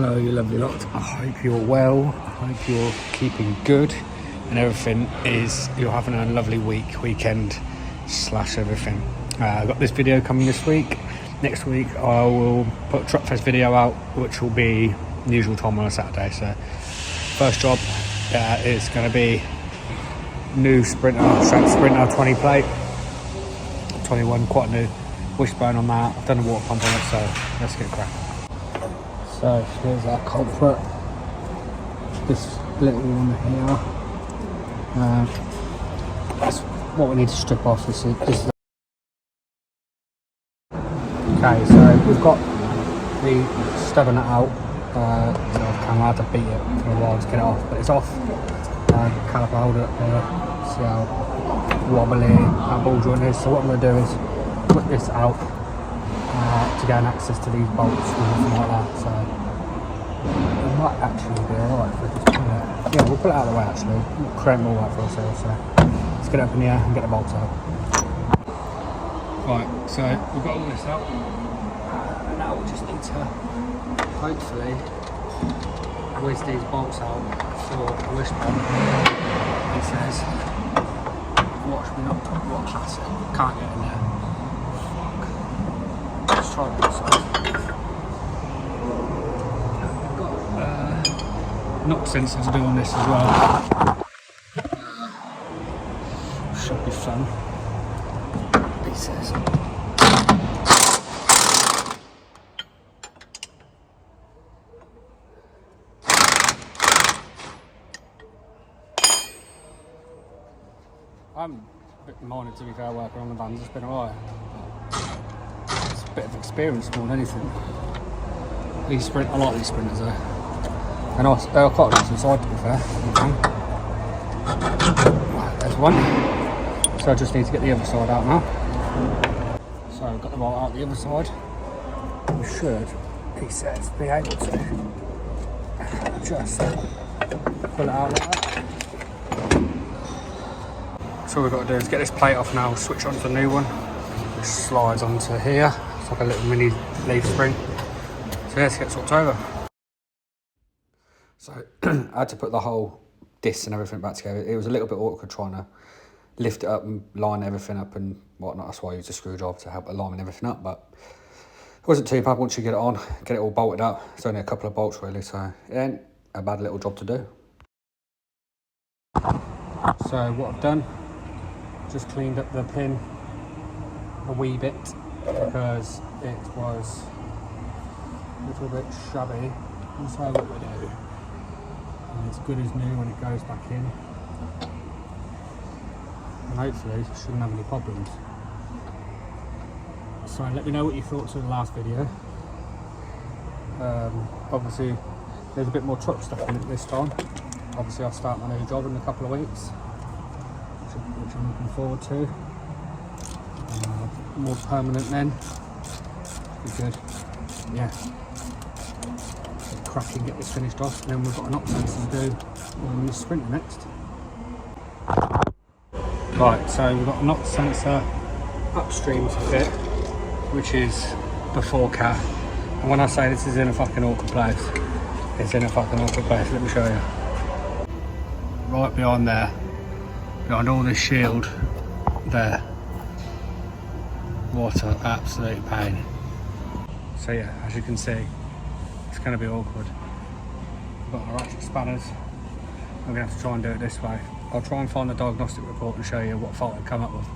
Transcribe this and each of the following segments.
Hello, you lovely lot. I hope you're well. I hope you're keeping good and everything is, you're having a lovely weekend / everything. I've got this video coming this week. Next week I will put a Truckfest video out, which will be the usual time on a Saturday. So first job is going to be new Sprinter 20 plate, 21, quite new wishbone on that. I've done a water pump on it, so let's get cracking. So here's our culprit, this little one here. That's what we need to strip off. This is okay, so we've got the stubbing it out. Kind of hard to beat it for a while to get it off, but it's off. Caliper holder up there, see how wobbly that ball joint is. So what I'm going to do is put this out to gain access to these bolts and nothing like that. So it might actually be alright if we just pull it. Yeah, we'll pull it out of the way actually. We'll create more work for ourselves. So let's get it up in the air and get the bolts out. Right, so we've got all this out. And now we just need to hopefully whiz these bolts out for the wishbone. It says, watch me not, what classic, can't get in there. Let's try this side. NOX sensors to do on this as well. Should be fun. He says. I'm a bit minded to be fair working on the vans, it's been alright. It's a bit of experience more than anything. I like these sprinters though. And they're quite nice inside to be fair. Right, there's one. So I just need to get the other side out now. So I've got the bolt out the other side. We should, he says, be able to just pull it out like that. So all we've got to do is get this plate off now, switch on to the new one, which slides onto here. It's like a little mini leaf spring. So let's get swapped over. So I had to put the whole disc and everything back together. It was a little bit awkward trying to lift it up and line everything up and whatnot. That's why I used a screwdriver to help align everything up, but it wasn't too bad once you get it on, get it all bolted up. It's only a couple of bolts really, so it ain't a bad little job to do. So what I've done, just cleaned up the pin a wee bit because it was a little bit shabby. And so what we do, and it's good as new when it goes back in, and hopefully it shouldn't have any problems. So let me know what you thought of the last video. Obviously there's a bit more truck stuff in it this time. Obviously I'll start my new job in a couple of weeks, which I'm looking forward to. More permanent then. Be good. Yeah. Get cracking, get this finished off, and then we've got an NOX sensor to do on this Sprinter next. Right, so we've got a NOX sensor upstream to fit, which is before cat. And when I say this is in a fucking awkward place, it's in a fucking awkward place. Let me show you. Right behind there, behind all this shield there. What an absolute pain. So yeah, as you can see, it's going to be awkward. We've got our ratchet spanners. We're going to have to try and do it this way. I'll try and find the diagnostic report and show you what fault I've come up with.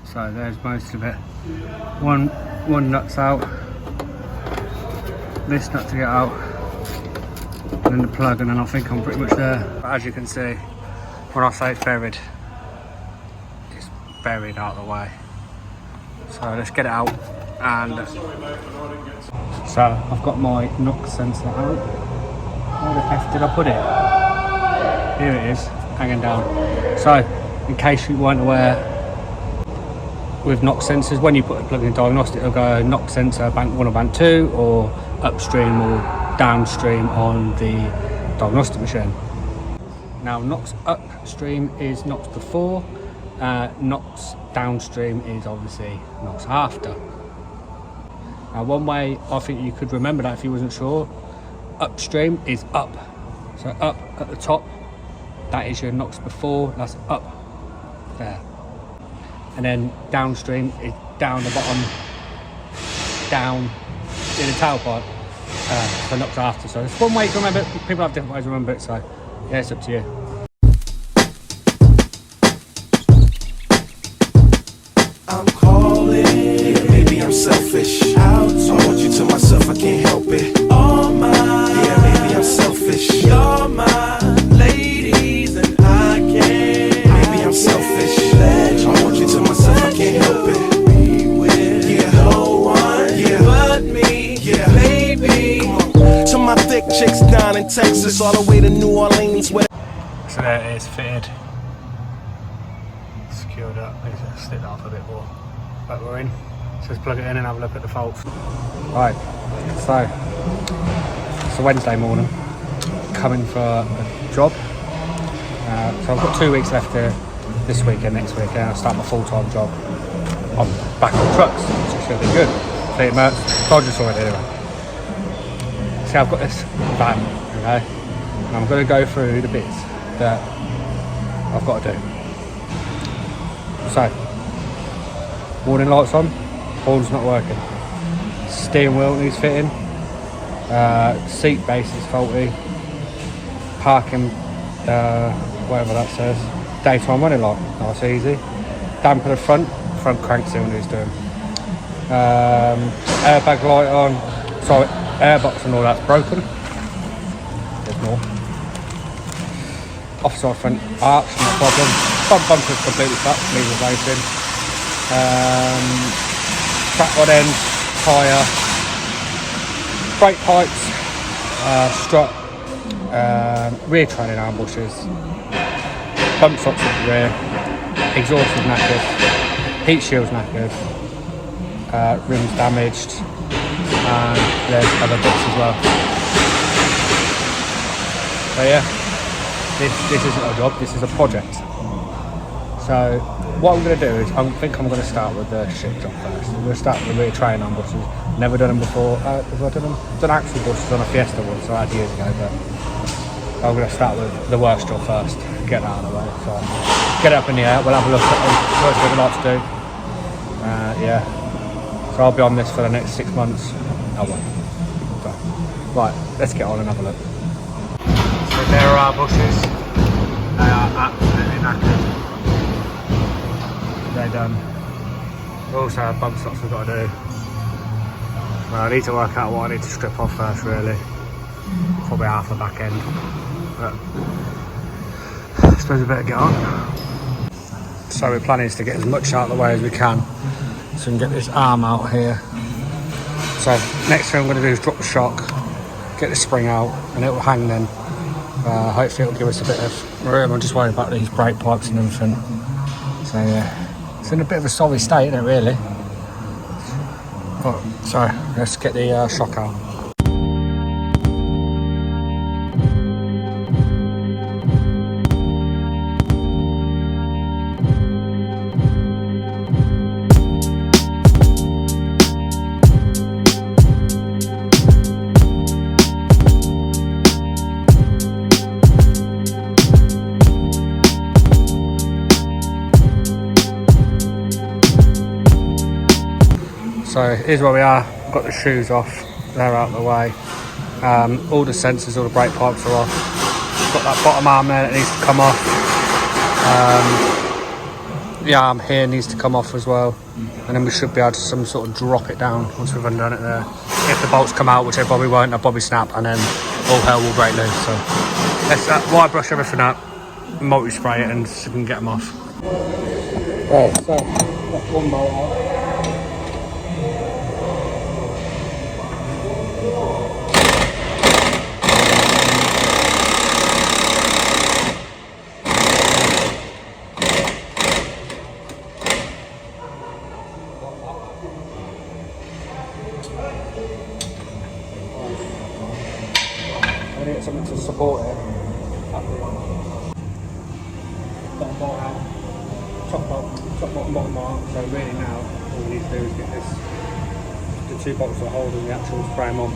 So there's most of it. One nut's out, this nut to get out, and then the plug, and then I think I'm pretty much there. But as you can see, when I say it's buried out of the way. So let's get it out. And so I've got my NOX sensor out. Where the F did I put it? Here it is, hanging down. So in case you weren't aware, with NOX sensors, when you put a plug in diagnostic, it'll go NOX sensor bank 1 or bank 2, or upstream or downstream on the diagnostic machine. Now NOX upstream is NOX before, NOX downstream is obviously NOX after. Now one way I think you could remember that if you wasn't sure, upstream is up. So up at the top, that is your NOX before, that's up there. And then downstream is down the bottom, down in the tailpipe, so NOX after. So it's one way to remember it. People have different ways to remember it, so yeah, it's up to you. I'm calling, yeah, maybe I'm selfish. I want you to myself, I can't help it. All mine, yeah, maybe I'm selfish. You're my ladies and I can't. Maybe I'm selfish. I want you to myself, I can't help it. Be with, yeah, no one, yeah, but me, yeah, baby. To my thick chicks down in Texas, all the way to New Orleans. Where So there it is, fitted, secured up. Need to slip that off a bit more, but we're in. So let's plug it in and have a look at the faults. Right, so it's a Wednesday morning, coming for a job. So I've got 2 weeks left here, this week and next week, and I'll start my full-time job. I'm back on trucks, which is going to be good. Fleet Mercs, told you saw it anyway. See, I've got this van, okay, and I'm going to go through the bits that I've got to do. So, warning lights on, horn's not working. Steering wheel needs fitting. Seat base is faulty. Parking, whatever that says. Daytime running light, nice easy. Damper the front crank seal needs doing. Airbag light on, sorry, airbox and all that's broken. There's more. Offside front arch, no problem. Front bumper's completely flat, needs replacing. Track rod end, tyre, brake pipes, strut, rear trailing arm bushes, bump stops at the rear, exhaust is knackered, heat shield's knackered, rims damaged, and there's other bits as well. So yeah, this isn't a job, this is a project. So what I'm going to do is, I think I'm going to start with the shit job first. I'm going to start with the rear trailing arm bushes. Never done them before. Have I done them? Done axle bushes on a Fiesta once, so I had years ago, but I'm going to start with the worst job first, get that out of the way. So get it up in the air, we'll have a look at them, what we'd like to do. Yeah, so I'll be on this for the next 6 months. I won't. So, right, let's get on and have a look. So there are our bushes. They are absolutely knackered. They're done. We also have bump stops we've got to do. Well, I need to work out what I need to strip off first, really. Probably half the back end. But I suppose we better get on. So we're planning to get as much out of the way as we can, so we can get this arm out here. So next thing I'm going to do is drop the shock, get the spring out, and it will hang then. Hopefully it'll give us a bit of room. I'm just worried about these brake pipes and everything. So yeah. It's in a bit of a sorry state, isn't it, really? But, so, let's get the shock out. So here's where we are, got the shoes off, they're out of the way. All the sensors, all the brake pipes are off. Got that bottom arm there that needs to come off. The arm here needs to come off as well. And then we should be able to some sort of drop it down once we've undone it there. If the bolts come out, which they probably won't, they'll probably snap and then all hell will break loose. So let's wire brush everything up, multi-spray it and so we can get them off. Right, so that's one bolt off. going to get something to support it. Bottom bolt out, top bottom mark. So really now, all we need to do is get the 2 bolts that are holding the actual frame on.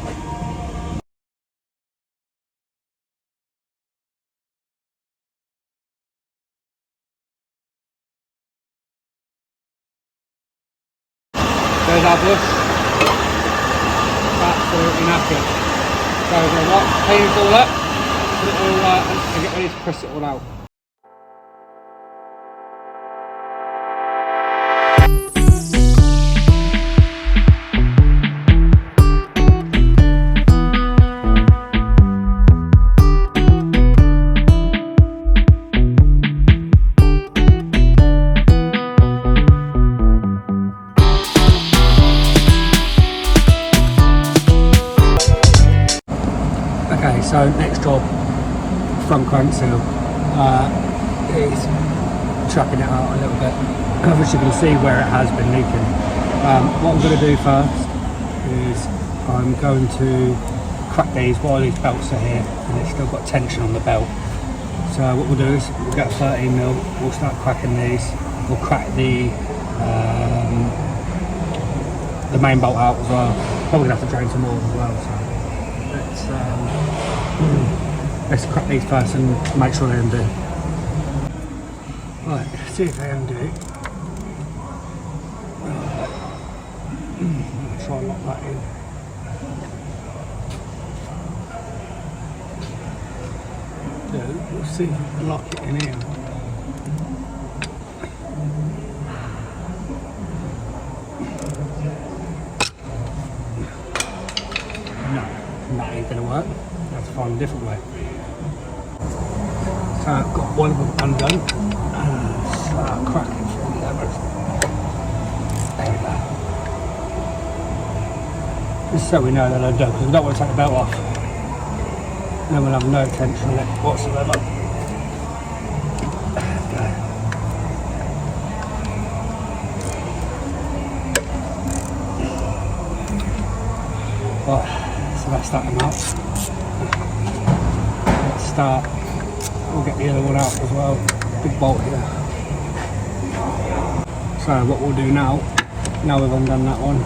There's our bush. Absolutely knackered. So we're going to clean it all up, put it all and get ready to press it all out. Okay, so next job, front crank seal, is chucking it out a little bit, which you can see where it has been leaking. What I'm going to do first is I'm going to crack these while these belts are here and it's still got tension on the belt. So what we'll do is we'll get a 13mm, we'll start cracking these, we'll crack the main bolt out as well. Probably going to have to drain some more as well. So. Let's crack these first and make sure they undo. Right, see if they undo. Try and lock that in. We'll see if we can lock it in here. No, that ain't gonna work. Have to find a different way. So I've got one of them undone. Start cracking through the others. There we go. Just so we know that they're done, because we don't want to take the belt off. Then we'll have no tension on it whatsoever. Okay. Right, so that's that amount. Let's start. We'll get the other one out as well. Big bolt here. So what we'll do now we've undone that one,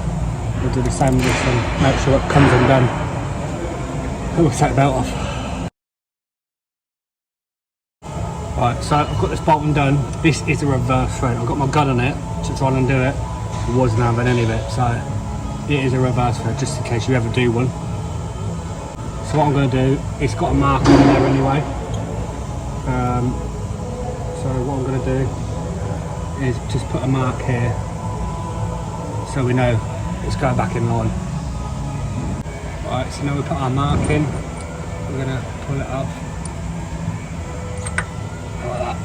we'll do the same with this one. Make sure it comes undone. We'll take the belt off. Right, so I've got this bolt undone. This is a reverse thread. I've got my gun on it to try and undo it. It wasn't having any of it, so it is a reverse thread, just in case you ever do one. So what I'm going to do, it's got a mark on there anyway. So what I'm going to do is just put a mark here so we know it's going back in line. Right, so now we put our mark in, we're going to pull it up like that,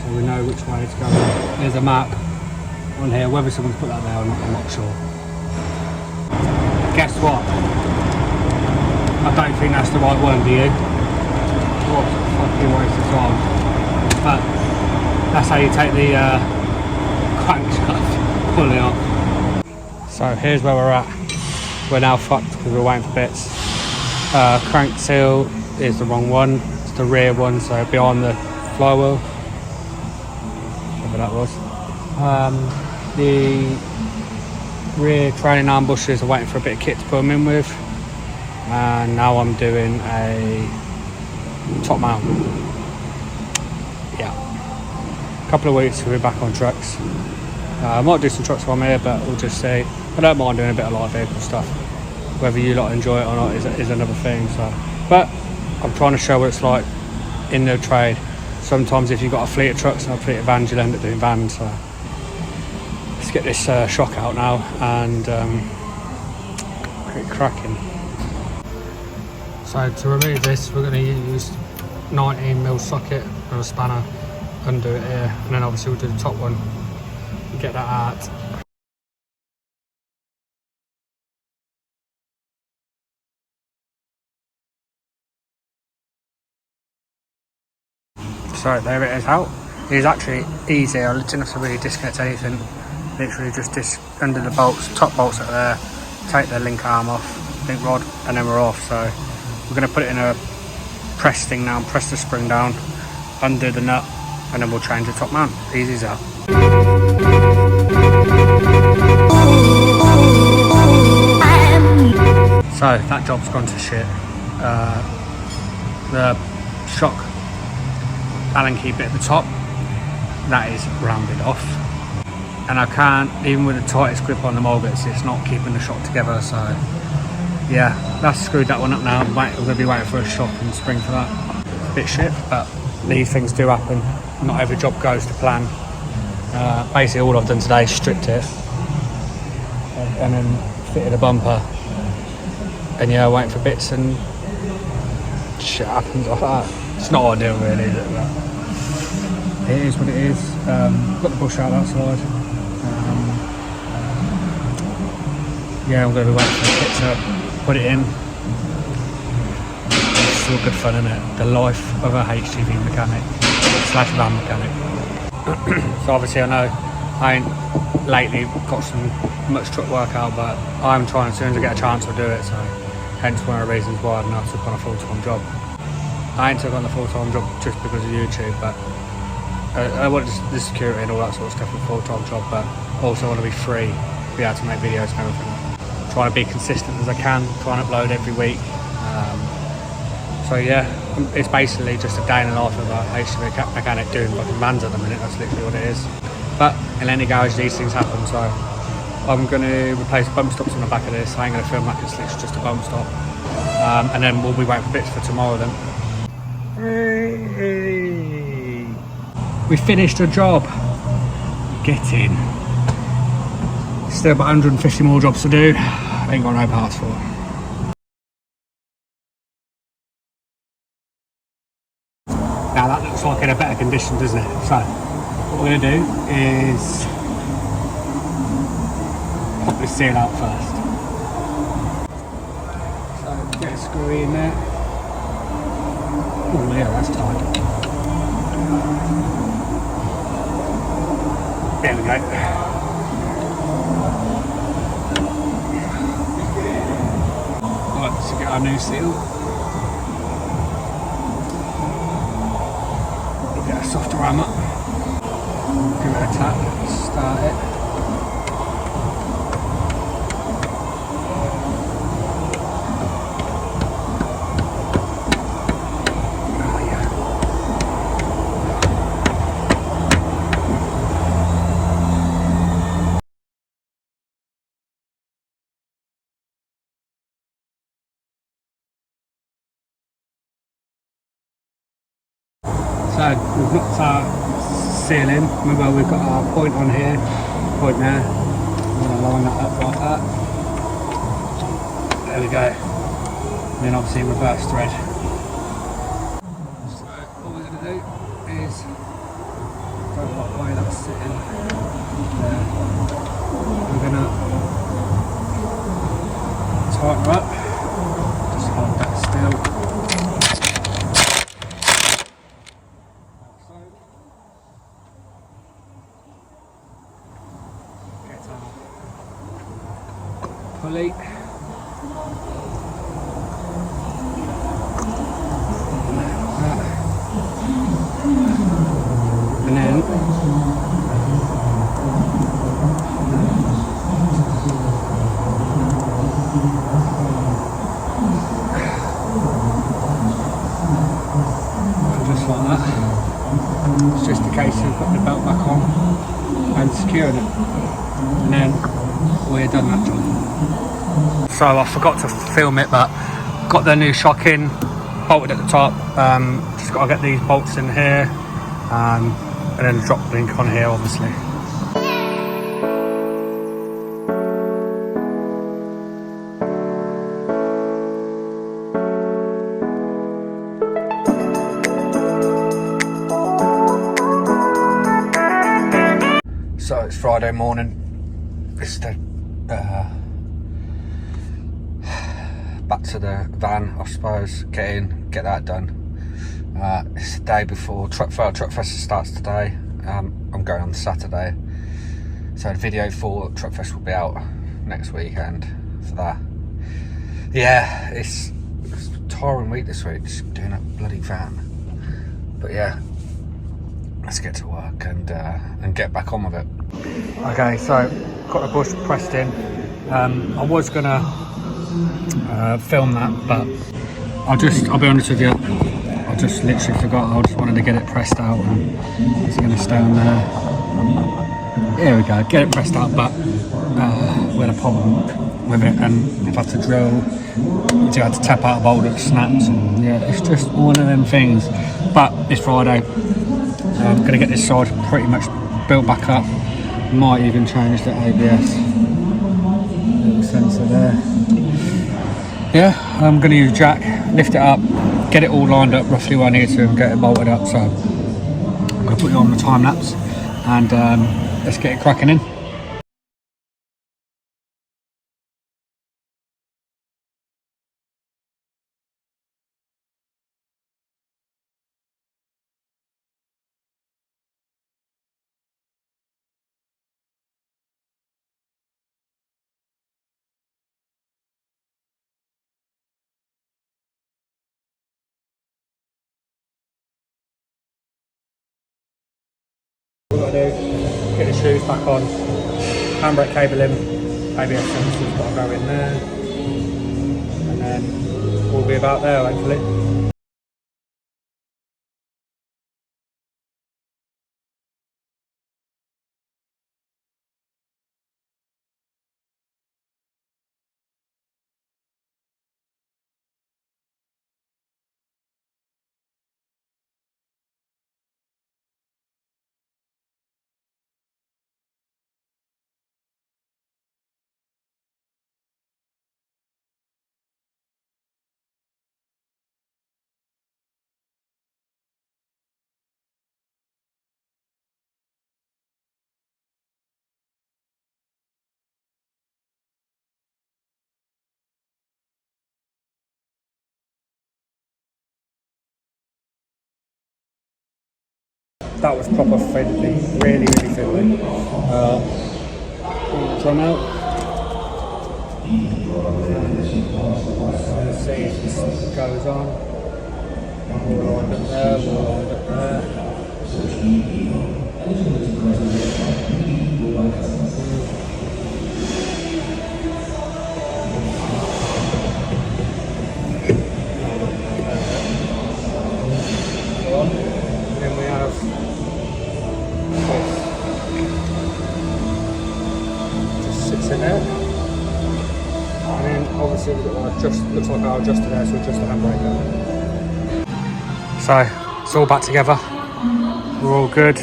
so we know which way it's going. There's a mark on here, whether someone's put that there or not, I'm not sure. Guess what? I don't think that's the right one, do you? What a fucking waste of time. But that's how you take the crankshaft, pull it off. So here's where we're at. We're now fucked because we're waiting for bits. Crank seal is the wrong one. It's the rear one, so behind the flywheel. Whatever that was. The rear trailing arm bushes are waiting for a bit of kit to put them in with. And now I'm doing a top mount. Yeah. A couple of weeks we'll be back on trucks. I might do some trucks while I'm here, but we'll just see. I don't mind doing a bit of light vehicle stuff. Whether you lot enjoy it or not is another thing. So, but I'm trying to show what it's like in the trade. Sometimes if you've got a fleet of trucks and a fleet of vans, you'll end up doing vans. So let's get this shock out now and get it cracking. So to remove this, we're going to use 19mm socket and a spanner, undo it here, and then obviously we'll do the top one and get that out. So there it is out. It is actually easy, I didn't have to really disconnect anything. Literally just undo the bolts, top bolts are there, take the link arm off, link rod, and then we're off. So We're going to put it in a press thing now, press the spring down, undo the nut, and then we'll change the top mount. Easy as that. So that job's gone to shit. The shock Allen key bit at the top, that is rounded off, and I can't, even with the tightest grip on the mulgets, it's not keeping the shock together. So yeah, that's screwed that one up now. We're going to be waiting for a shock and spring for that. A bit shit, but these things do happen. Not every job goes to plan. Basically all I've done today is stripped it and then fitted a bumper, and yeah, waiting for bits, and shit happens like that. It's not ideal really, is it? But it is what it is. Got the bush out that side. Yeah, I'm going to be waiting for the kit to put it in. It's still good fun, isn't it? The life of a HGV mechanic / van mechanic. So obviously I know I ain't lately got much truck work out, but I'm trying, as soon as I get a chance to do it. So hence one of the reasons why I've not took on a full-time job. I ain't took on the full-time job just because of YouTube, but I want the security and all that sort of stuff with a full-time job, but also want to be free, be able to make videos and everything. Trying to be consistent as I can, trying to upload every week. So yeah, it's basically just a day in the life of a HGV mechanic doing fucking vans at the minute. That's literally what it is. But in any garage these things happen, so I'm going to replace bump stops on the back of this. I ain't going to film like it's literally just a bump stop. And then we'll be waiting for bits for tomorrow then. Hey. We finished a job. Get in. Still about 150 more jobs to do. Ain't got no parts for it. Now that looks like in a better condition, doesn't it? So what we're going to do is pop this seal out first. So get a screw in there. Oh yeah, that's tight. There we go. Right, so get our new seal. Get a softer hammer. Give it a tap, start it. Oh yeah. So we've knocked our seal in. Remember we've got our point on here, point there. I'm going to line that up like that. There we go. And then obviously reverse thread. So what we're going to do is, don't know what way that's sitting there. We're going to tighten her up. Just hold that still. Pulley. And then just like that. It's just a case of putting the belt back on and securing it, and then we're done that job. So I forgot to film it, but got the new shock in, bolted at the top. Just got to get these bolts in here, and then the drop link on here obviously. So it's Friday morning. It's the back to the van, I suppose. Get in, get that done. It's the day before Truckfest starts today. I'm going on the Saturday, so the video for Truckfest will be out next weekend for that. Yeah, it's tiring week this week, just doing a bloody van. But yeah, let's get to work and get back on with it. Okay, so got the bush pressed in. I was gonna film that, but I'll be honest with you, I just literally forgot. I just wanted to get it pressed out, and it's gonna stay on there. Here we go, get it pressed out, but we had a problem with it, and I've had to drill. You had to tap out a bolt that snaps, and yeah, it's just one of them things. But it's Friday. I'm going to get this side pretty much built back up. Might even change the ABS little sensor there. Yeah, I'm going to use a jack, lift it up, get it all lined up roughly where I need to, and get it bolted up. So I'm going to put you on the time lapse, and let's get it cracking in. What I've got to do, get the shoes back on, handbrake cable in, ABS sensor's got to go in there, and then we'll be about there hopefully. That was proper fiddly, really fiddly. Drum out. Let's see if this goes on. We'll wind up there, we'll wind up there. And then we have just sits in there, and then obviously we've got looks like our adjuster there, so adjust the handbrake. So it's all back together, we're all good.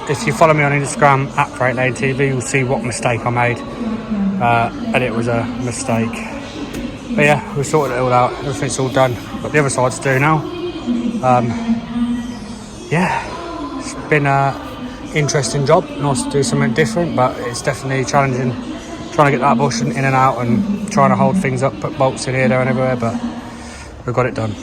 If you follow me on Instagram at FreightLaneTV, you'll see what mistake I made, and it was a mistake. But yeah, we've sorted it all out, everything's all done, got the other side to do now. Yeah, it's been an interesting job, nice to do something different, but it's definitely challenging trying to get that bush in and out and trying to hold things up, put bolts in here, there and everywhere, but we've got it done.